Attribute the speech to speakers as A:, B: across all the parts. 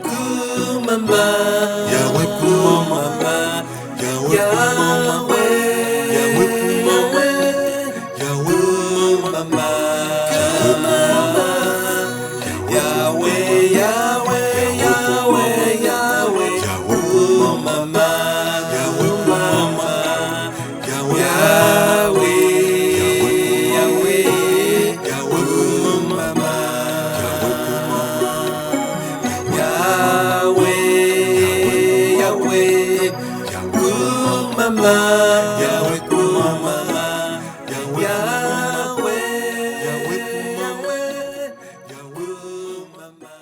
A: Kumama, Yahweh Kumama, Yahweh Kumama, Yahweh Kumama, Yahweh Kumama, Yahweh, Yahweh, Yahweh, Yahweh, Kumama, Yahweh Kumama, Yahweh, Yahweh, Yahweh Kumama, Mama, Yahweh Kumama, Yahweh, Yahweh, Yahweh Mama.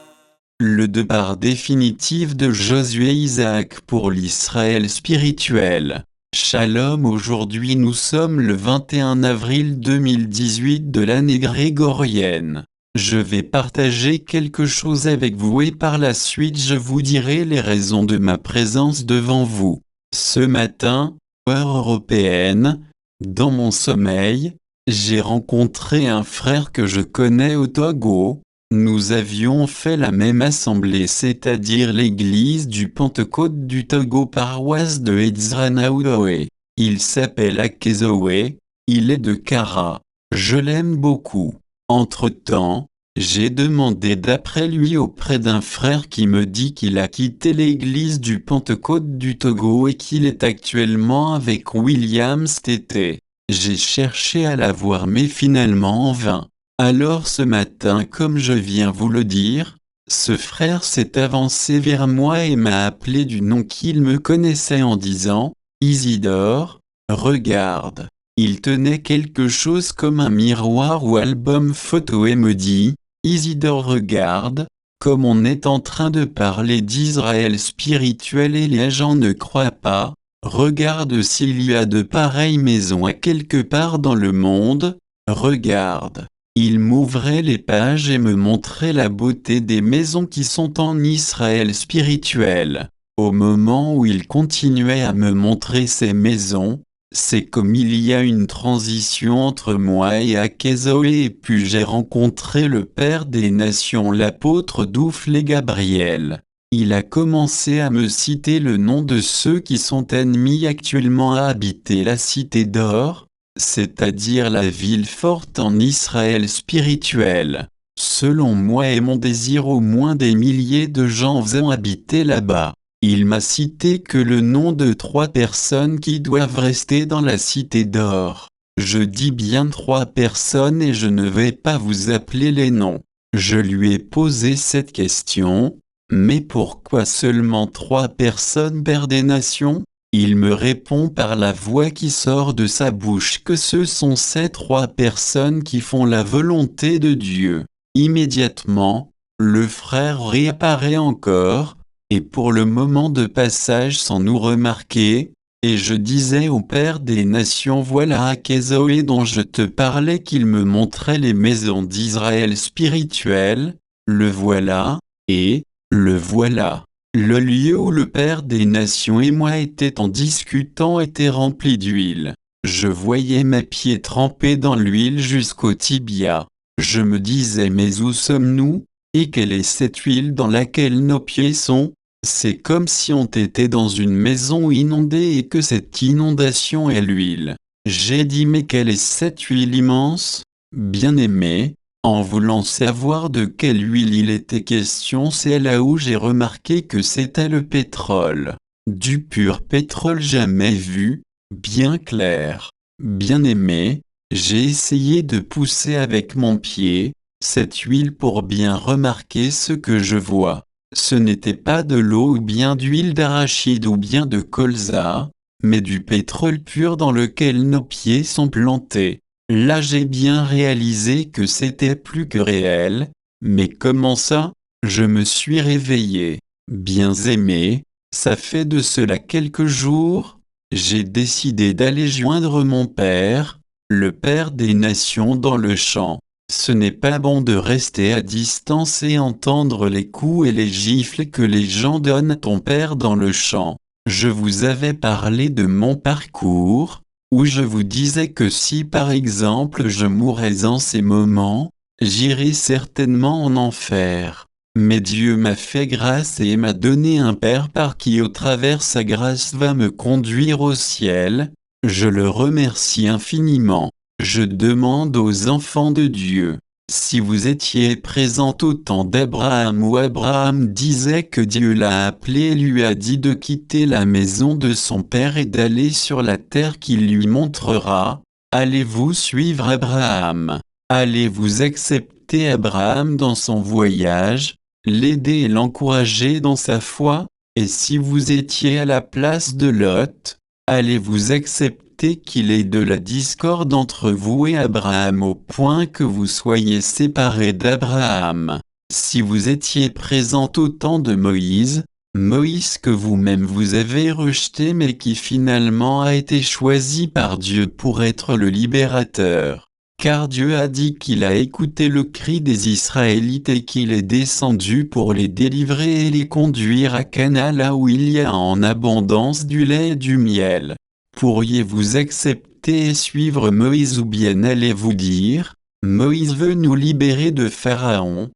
B: Le départ définitif de Josué Isaac pour l'Israël spirituel. Shalom. Aujourd'hui nous sommes le 21 avril 2018 de l'année grégorienne. Je vais partager quelque chose avec vous et par la suite je vous dirai les raisons de ma présence devant vous. Ce matin, heure européenne, dans mon sommeil, j'ai rencontré un frère que je connais au Togo. Nous avions fait la même assemblée, c'est-à-dire l'église du Pentecôte du Togo, paroisse de Edzranaoudoé. Il s'appelle Akezoé, il est de Kara. Je l'aime beaucoup. Entre-temps, j'ai demandé d'après lui auprès d'un frère qui me dit qu'il a quitté l'église du Pentecôte du Togo et qu'il est actuellement avec William Stété. J'ai cherché à l'avoir mais finalement en vain. Alors ce matin, comme je viens vous le dire, ce frère s'est avancé vers moi et m'a appelé du nom qu'il me connaissait en disant « Isidore, regarde ». Il tenait quelque chose comme un miroir ou album photo et me dit « Isidore, regarde, comme on est en train de parler d'Israël spirituel et les gens ne croient pas, regarde s'il y a de pareilles maisons à quelque part dans le monde, regarde ». Il m'ouvrait les pages et me montrait la beauté des maisons qui sont en Israël spirituel. Au moment où il continuait à me montrer ces maisons, c'est comme il y a une transition entre moi et Akezoé et puis j'ai rencontré le Père des Nations, l'apôtre Doufle Gabriel. Il a commencé à me citer le nom de ceux qui sont admis actuellement à habiter la cité d'or, c'est-à-dire la ville forte en Israël spirituel. Selon moi et mon désir, au moins des milliers de gens vont habiter là-bas. Il m'a cité que le nom de 3 personnes qui doivent rester dans la cité d'or. Je dis bien 3 personnes et je ne vais pas vous appeler les noms. Je lui ai posé cette question, mais pourquoi seulement 3 personnes, Père des Nations ? Il me répond par la voix qui sort de sa bouche que ce sont ces 3 personnes qui font la volonté de Dieu. Immédiatement, le frère réapparaît encore, et pour le moment de passage sans nous remarquer, et je disais au Père des Nations, voilà Akezoé dont je te parlais, qu'il me montrait les maisons d'Israël spirituel, le voilà, et, le voilà. Le lieu où le Père des Nations et moi étaient en discutant était rempli d'huile. Je voyais mes pieds trempés dans l'huile jusqu'au tibia. Je me disais, mais où sommes-nous, et quelle est cette huile dans laquelle nos pieds sont ? C'est comme si on était dans une maison inondée et que cette inondation est l'huile. J'ai dit, mais quelle est cette huile immense ? Bien-aimé, en voulant savoir de quelle huile il était question, c'est là où j'ai remarqué que c'était le pétrole. Du pur pétrole jamais vu, bien clair. Bien-aimé, j'ai essayé de pousser avec mon pied cette huile pour bien remarquer ce que je vois. Ce n'était pas de l'eau ou bien d'huile d'arachide ou bien de colza, mais du pétrole pur dans lequel nos pieds sont plantés. Là j'ai bien réalisé que c'était plus que réel, mais comment ça ? Je me suis réveillé. Bien-aimé, ça fait de cela quelques jours, j'ai décidé d'aller joindre mon père, le Père des Nations dans le champ. Ce n'est pas bon de rester à distance et entendre les coups et les gifles que les gens donnent à ton père dans le champ. Je vous avais parlé de mon parcours, où je vous disais que si par exemple je mourais en ces moments, j'irais certainement en enfer. Mais Dieu m'a fait grâce et m'a donné un Père par qui au travers sa grâce va me conduire au ciel. Je le remercie infiniment. Je demande aux enfants de Dieu, si vous étiez présents au temps d'Abraham où Abraham disait que Dieu l'a appelé et lui a dit de quitter la maison de son père et d'aller sur la terre qu'il lui montrera, allez-vous suivre Abraham? Allez-vous accepter Abraham dans son voyage, l'aider et l'encourager dans sa foi? Et si vous étiez à la place de Lot, allez-vous accepter qu'il y ait de la discorde entre vous et Abraham au point que vous soyez séparés d'Abraham? Si vous étiez présent au temps de Moïse, Moïse que vous-même vous avez rejeté mais qui finalement a été choisi par Dieu pour être le libérateur. Car Dieu a dit qu'il a écouté le cri des Israélites et qu'il est descendu pour les délivrer et les conduire à Canaan là où il y a en abondance du lait et du miel. Pourriez-vous accepter et suivre Moïse ou bien allez-vous dire, Moïse veut nous libérer de Pharaon?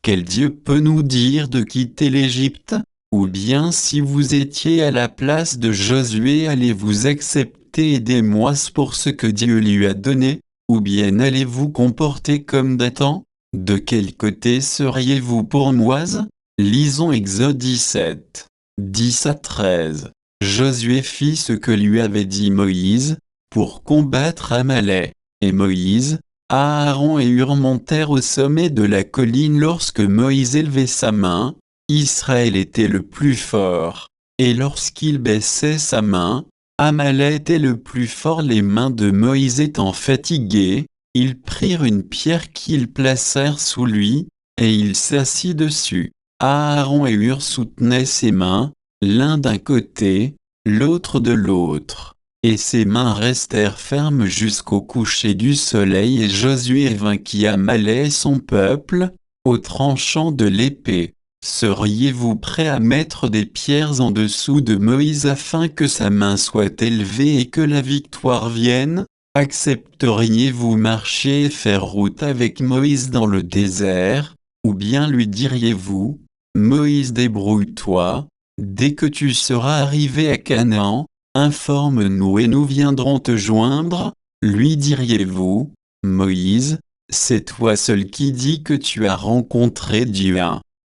B: Quel Dieu peut nous dire de quitter l'Égypte? Ou bien si vous étiez à la place de Josué allez-vous accepter aidez-moi pour ce que Dieu lui a donné? Ou bien allez-vous comporter comme Dathan? De quel côté seriez-vous pour Moïse? Lisons Exode 17, 10 à 13. Josué fit ce que lui avait dit Moïse, pour combattre Amalek. Et Moïse, Aaron et Hur montèrent au sommet de la colline lorsque Moïse élevait sa main. Israël était le plus fort. Et lorsqu'il baissait sa main, Amalek était le plus fort. Les mains de Moïse étant fatiguées, ils prirent une pierre qu'ils placèrent sous lui, et il s'assit dessus. Aaron et Hur soutenaient ses mains, l'un d'un côté, l'autre de l'autre, et ses mains restèrent fermes jusqu'au coucher du soleil et Josué vainquit Amalek et son peuple, au tranchant de l'épée. Seriez-vous prêt à mettre des pierres en dessous de Moïse afin que sa main soit élevée et que la victoire vienne? Accepteriez-vous marcher et faire route avec Moïse dans le désert? Ou bien lui diriez-vous, Moïse débrouille-toi, dès que tu seras arrivé à Canaan, informe-nous et nous viendrons te joindre? Lui diriez-vous, Moïse, c'est toi seul qui dis que tu as rencontré Dieu.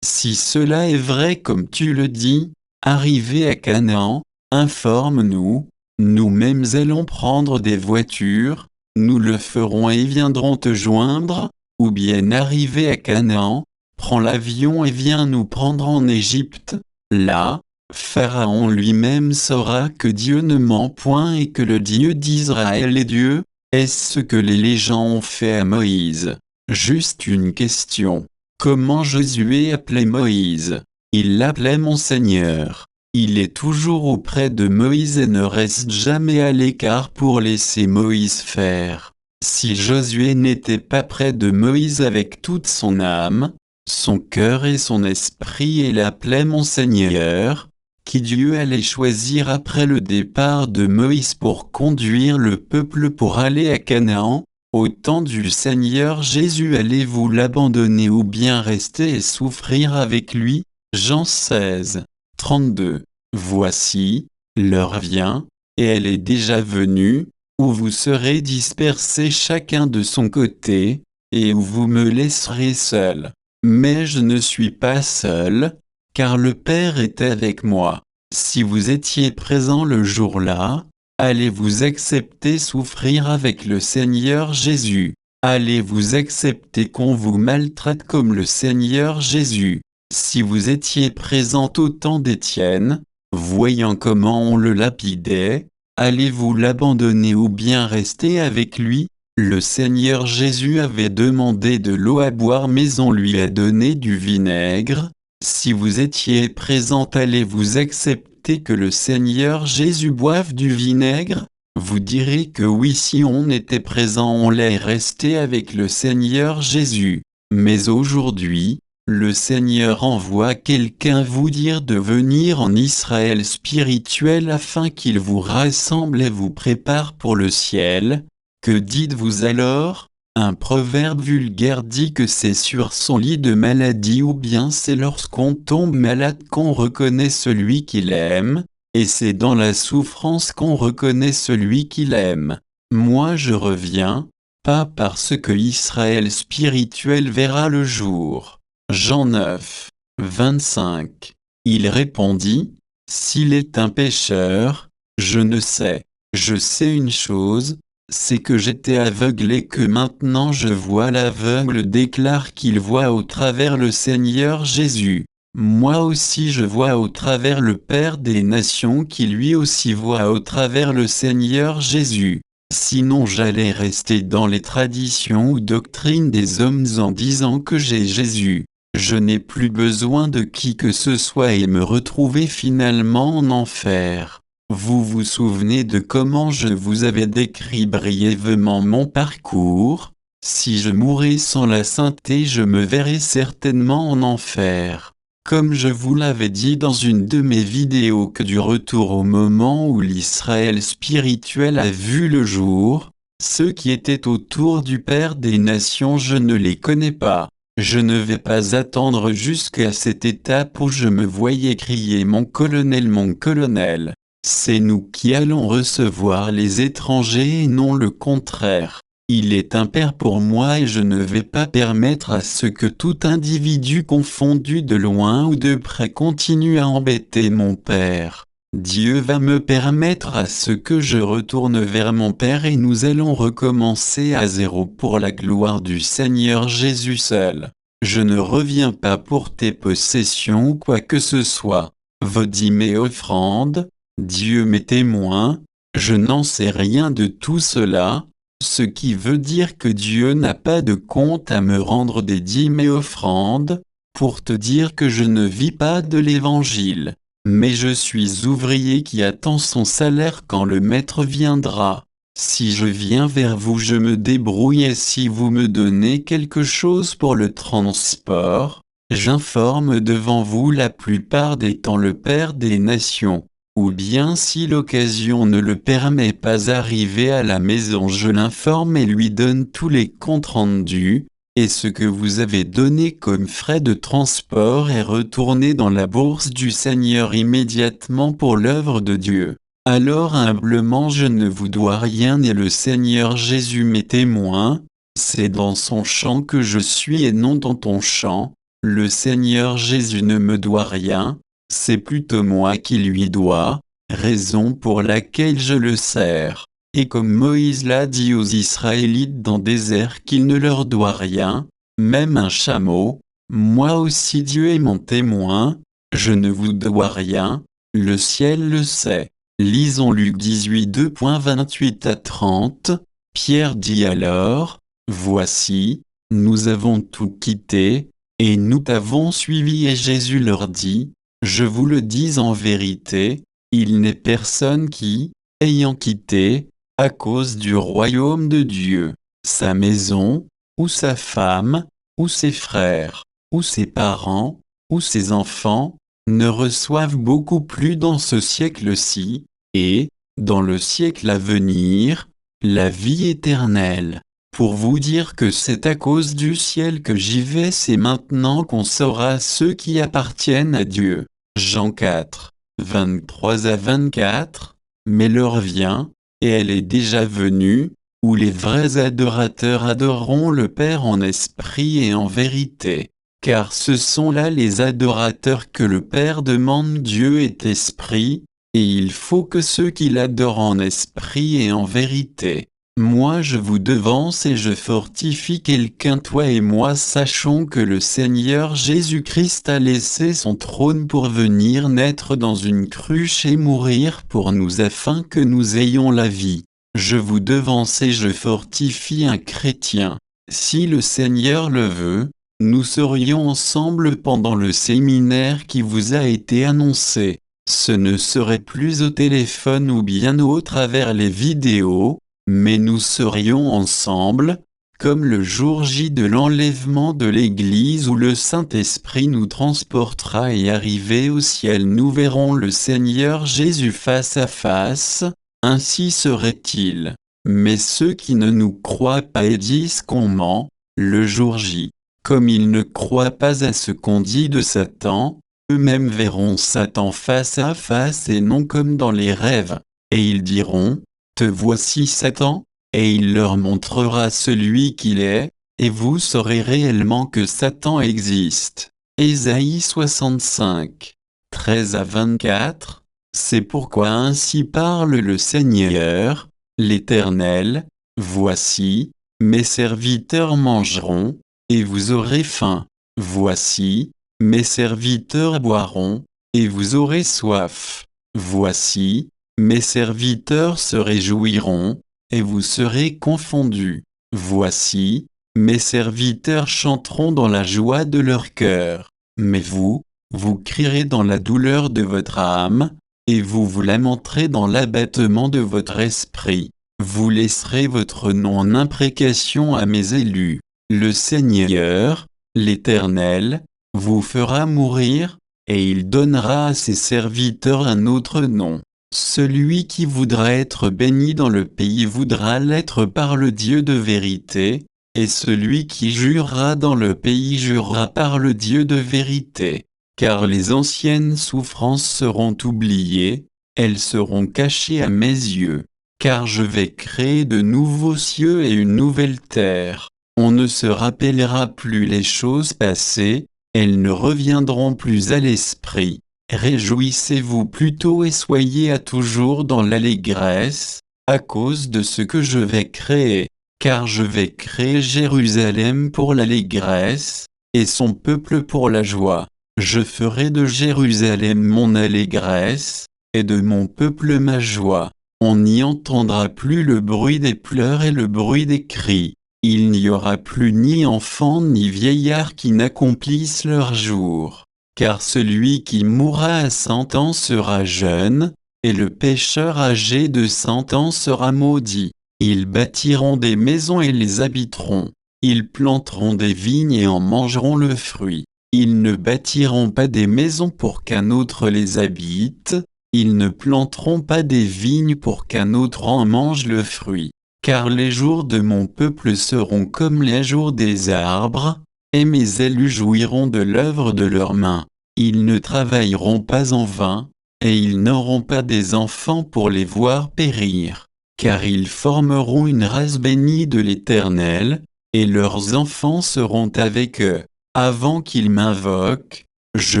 B: Si cela est vrai comme tu le dis, arrivé à Canaan, informe-nous, nous-mêmes allons prendre des voitures, nous le ferons et viendrons te joindre, ou bien arrivé à Canaan, prends l'avion et viens nous prendre en Égypte. Là, Pharaon lui-même saura que Dieu ne ment point et que le Dieu d'Israël est Dieu. Est-ce ce que les légendes ont fait à Moïse? Juste une question. Comment Josué appelait Moïse? Il l'appelait mon Seigneur. Il est toujours auprès de Moïse et ne reste jamais à l'écart pour laisser Moïse faire. Si Josué n'était pas près de Moïse avec toute son âme, son cœur et son esprit et l'appelait mon Seigneur, qui Dieu allait choisir après le départ de Moïse pour conduire le peuple pour aller à Canaan, au temps du Seigneur Jésus allez-vous l'abandonner ou bien rester et souffrir avec lui? Jean 16, 32. Voici, l'heure vient, et elle est déjà venue, où vous serez dispersés chacun de son côté, et où vous me laisserez seul. Mais je ne suis pas seul, car le Père est avec moi. Si vous étiez présent le jour-là, allez-vous accepter souffrir avec le Seigneur Jésus? Allez-vous accepter qu'on vous maltraite comme le Seigneur Jésus? Si vous étiez présent au temps d'Étienne, voyant comment on le lapidait, allez-vous l'abandonner ou bien rester avec lui? Le Seigneur Jésus avait demandé de l'eau à boire mais on lui a donné du vinaigre. Si vous étiez présent, allez-vous accepter que le Seigneur Jésus boive du vinaigre? Vous direz que oui si on était présent on l'est resté avec le Seigneur Jésus. Mais aujourd'hui, le Seigneur envoie quelqu'un vous dire de venir en Israël spirituel afin qu'il vous rassemble et vous prépare pour le ciel. Que dites-vous alors? Un proverbe vulgaire dit que c'est sur son lit de maladie ou bien c'est lorsqu'on tombe malade qu'on reconnaît celui qu'il aime, et c'est dans la souffrance qu'on reconnaît celui qu'il aime. Moi je reviens, pas parce que Israël spirituel verra le jour. Jean 9, 25. Il répondit, s'il est un pécheur, je ne sais. Je sais une chose, c'est que j'étais aveugle et que maintenant je vois. L'aveugle déclare qu'il voit au travers le Seigneur Jésus. Moi aussi je vois au travers le Père des Nations qui lui aussi voit au travers le Seigneur Jésus. Sinon j'allais rester dans les traditions ou doctrines des hommes en disant que j'ai Jésus. Je n'ai plus besoin de qui que ce soit et me retrouver finalement en enfer. Vous vous souvenez de comment je vous avais décrit brièvement mon parcours? Si je mourais sans la sainteté, je me verrais certainement en enfer. Comme je vous l'avais dit dans une de mes vidéos que du retour au moment où l'Israël spirituel a vu le jour, ceux qui étaient autour du Père des Nations je ne les connais pas. Je ne vais pas attendre jusqu'à cette étape où je me voyais crier mon colonel. C'est nous qui allons recevoir les étrangers et non le contraire. Il est impère pour moi et je ne vais pas permettre à ce que tout individu confondu de loin ou de près continue à embêter mon Père. Dieu va me permettre à ce que je retourne vers mon Père et nous allons recommencer à zéro pour la gloire du Seigneur Jésus seul. Je ne reviens pas pour tes possessions ou quoi que ce soit. Vos dîmes et offrandes, Dieu m'est témoin, je n'en sais rien de tout cela. Ce qui veut dire que Dieu n'a pas de compte à me rendre des dîmes et offrandes, pour te dire que je ne vis pas de l'évangile. Mais je suis ouvrier qui attend son salaire quand le maître viendra. Si je viens vers vous je me débrouille et si vous me donnez quelque chose pour le transport, j'informe devant vous la plupart des temps le Père des Nations. Ou bien si l'occasion ne le permet pas arriver à la maison je l'informe et lui donne tous les comptes rendus, et ce que vous avez donné comme frais de transport est retourné dans la bourse du Seigneur immédiatement pour l'œuvre de Dieu. Alors humblement je ne vous dois rien et le Seigneur Jésus m'est témoin, c'est dans son champ que je suis et non dans ton champ, le Seigneur Jésus ne me doit rien. C'est plutôt moi qui lui dois, raison pour laquelle je le sers. Et comme Moïse l'a dit aux Israélites dans le désert qu'il ne leur doit rien, même un chameau, moi aussi Dieu est mon témoin, je ne vous dois rien, le ciel le sait. Lisons Luc 18 2.28 à 30, Pierre dit alors, voici, nous avons tout quitté, et nous t'avons suivi et Jésus leur dit, je vous le dis en vérité, il n'est personne qui, ayant quitté, à cause du royaume de Dieu, sa maison, ou sa femme, ou ses frères, ou ses parents, ou ses enfants, ne reçoivent beaucoup plus dans ce siècle-ci, et, dans le siècle à venir, la vie éternelle. Pour vous dire que c'est à cause du ciel que j'y vais, c'est maintenant qu'on saura ceux qui appartiennent à Dieu. Jean 4, 23 à 24, mais l'heure vient, et elle est déjà venue, où les vrais adorateurs adoreront le Père en esprit et en vérité, car ce sont là les adorateurs que le Père demande. Dieu est esprit, et il faut que ceux qui l'adorent en esprit et en vérité. Moi je vous devance et je fortifie quelqu'un, toi et moi sachons que le Seigneur Jésus-Christ a laissé son trône pour venir naître dans une cruche et mourir pour nous afin que nous ayons la vie. Je vous devance et je fortifie un chrétien. Si le Seigneur le veut, nous serions ensemble pendant le séminaire qui vous a été annoncé. Ce ne serait plus au téléphone ou bien au travers les vidéos, mais nous serions ensemble, comme le jour J de l'enlèvement de l'Église où le Saint-Esprit nous transportera et arrivé au ciel nous verrons le Seigneur Jésus face à face, ainsi serait-il. Mais ceux qui ne nous croient pas et disent qu'on ment, le jour J, comme ils ne croient pas à ce qu'on dit de Satan, eux-mêmes verront Satan face à face et non comme dans les rêves. Et ils diront, te voici Satan, et il leur montrera celui qu'il est, et vous saurez réellement que Satan existe. Ésaïe 65, 13 à 24. C'est pourquoi ainsi parle le Seigneur, l'Éternel, voici, mes serviteurs mangeront, et vous aurez faim. Voici, mes serviteurs boiront, et vous aurez soif. Voici, mes serviteurs se réjouiront, et vous serez confondus. Voici, mes serviteurs chanteront dans la joie de leur cœur. Mais vous, vous crierez dans la douleur de votre âme, et vous vous lamenterez dans l'abattement de votre esprit. Vous laisserez votre nom en imprécation à mes élus. Le Seigneur, l'Éternel, vous fera mourir, et il donnera à ses serviteurs un autre nom. Celui qui voudra être béni dans le pays voudra l'être par le Dieu de vérité, et celui qui jurera dans le pays jurera par le Dieu de vérité. Car les anciennes souffrances seront oubliées, elles seront cachées à mes yeux. Car je vais créer de nouveaux cieux et une nouvelle terre. On ne se rappellera plus les choses passées, elles ne reviendront plus à l'esprit. Réjouissez-vous plutôt et soyez à toujours dans l'allégresse, à cause de ce que je vais créer. Car je vais créer Jérusalem pour l'allégresse, et son peuple pour la joie. Je ferai de Jérusalem mon allégresse, et de mon peuple ma joie. On n'y entendra plus le bruit des pleurs et le bruit des cris. Il n'y aura plus ni enfants ni vieillards qui n'accomplissent leur jour. Car celui qui mourra à 100 ans sera jeune, et le pécheur âgé de 100 ans sera maudit. Ils bâtiront des maisons et les habiteront. Ils planteront des vignes et en mangeront le fruit. Ils ne bâtiront pas des maisons pour qu'un autre les habite. Ils ne planteront pas des vignes pour qu'un autre en mange le fruit. Car les jours de mon peuple seront comme les jours des arbres, et mes élus jouiront de l'œuvre de leurs mains. Ils ne travailleront pas en vain, et ils n'auront pas des enfants pour les voir périr. Car ils formeront une race bénie de l'Éternel, et leurs enfants seront avec eux. Avant qu'ils m'invoquent, je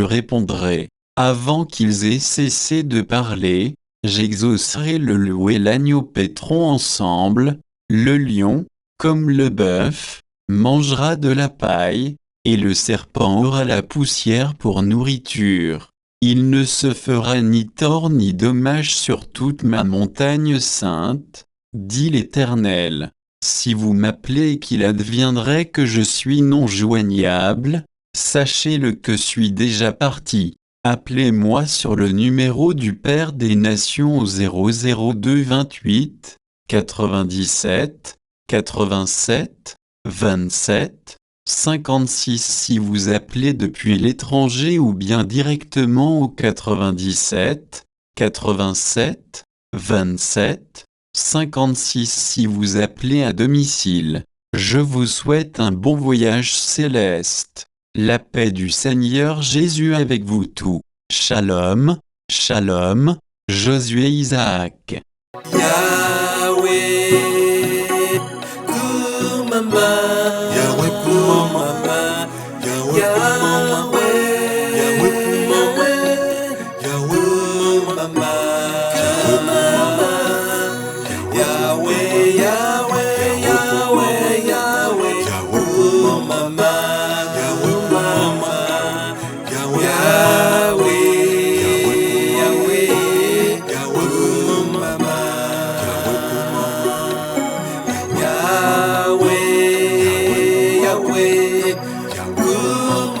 B: répondrai. Avant qu'ils aient cessé de parler, j'exaucerai. Le loup et l'agneau paîtront ensemble, le lion, comme le bœuf, mangera de la paille, et le serpent aura la poussière pour nourriture. Il ne se fera ni tort ni dommage sur toute ma montagne sainte, dit l'Éternel. Si vous m'appelez et qu'il adviendrait que je suis non joignable, sachez-le que suis déjà parti. Appelez-moi sur le numéro du Père des Nations au 002 28 97 87 27 56 si vous appelez depuis l'étranger ou bien directement au 97 87 27 56 si vous appelez à domicile. Je vous souhaite un bon voyage céleste. La paix du Seigneur Jésus avec vous tous. Shalom, shalom, Josué Isaac.
A: Yahweh, Kumama, Yahweh Kumama, Yahweh Kumama, Yahweh Kumama, Yahweh Kumama, Yahweh, Yahweh, Yahweh, Yahweh, Kumama, Yahweh Kumama, Yahweh, Yahweh, Yahweh Kumama.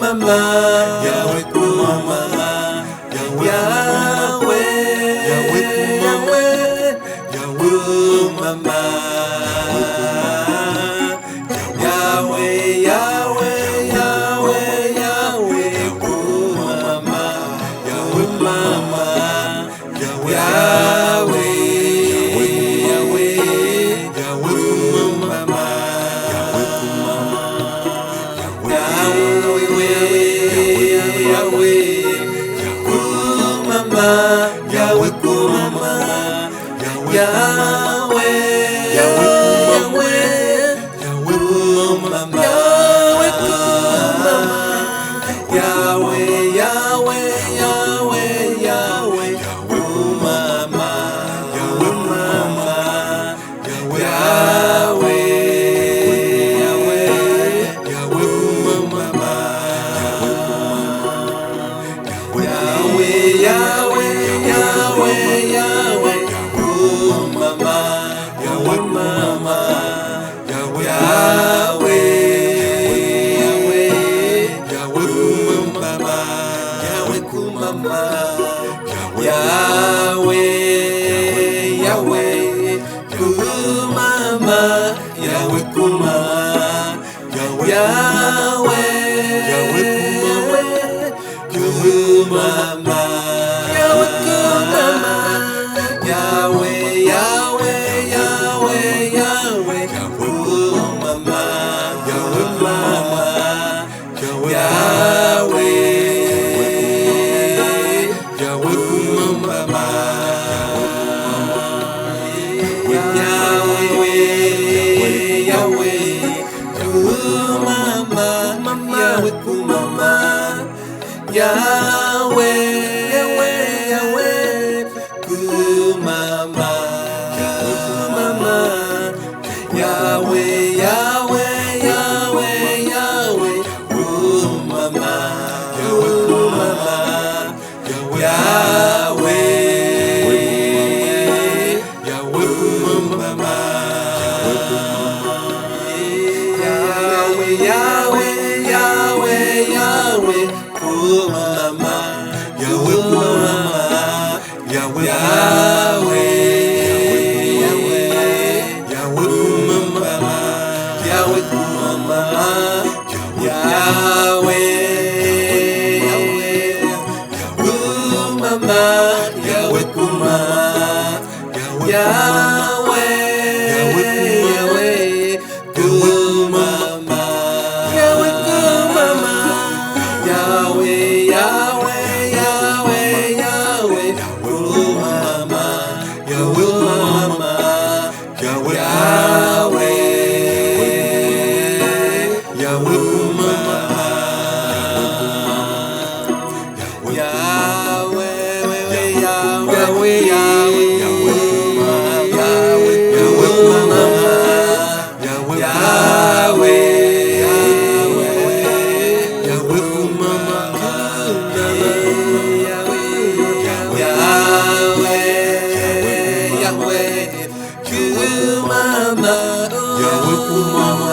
A: Mama, Yahweh Kumama, Yahweh, Yahweh Kumama, Yahweh Kumama, Yahweh, Yahweh, Yahweh, Yahweh Kumama, Yahweh Mama, Yahweh, Yahweh, Yahweh, mama, Yahweh, Yahweh, kumama, Yahweh kumama, Yahweh, Yahweh kumama, Yahweh kumama, Yahweh, Yahweh, Yahweh, Yahweh, kumama, Yahweh kumama, Yahweh, Yahweh kumama, Yahweh, Yahweh, kumama, Yahweh kumama, Yahweh, Yahweh, Yahweh, kumama, kumama, Yahweh, Yahweh, Yahweh, Yahweh, kumama, Yahweh kumama, Yahweh, Yahweh kumama, Yahweh, Yahweh, Yahweh, Yahweh, kumama, Yahweh kumama, Yahweh, Yahweh, Yahweh kumama, Yahweh kumama,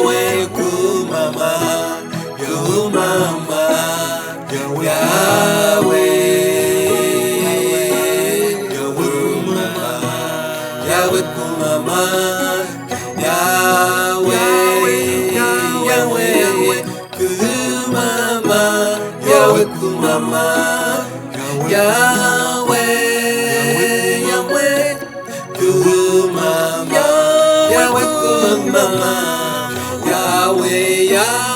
A: Yahweh, kumama, Yahweh kumama, Yahweh, Yahweh, kumama, Yahweh kumama, Yahweh, Yahweh, Yahweh, Yahweh, kumama, Yahweh kumama, Yahweh, Yahweh kumama, Yahweh, Yahweh, Yahweh,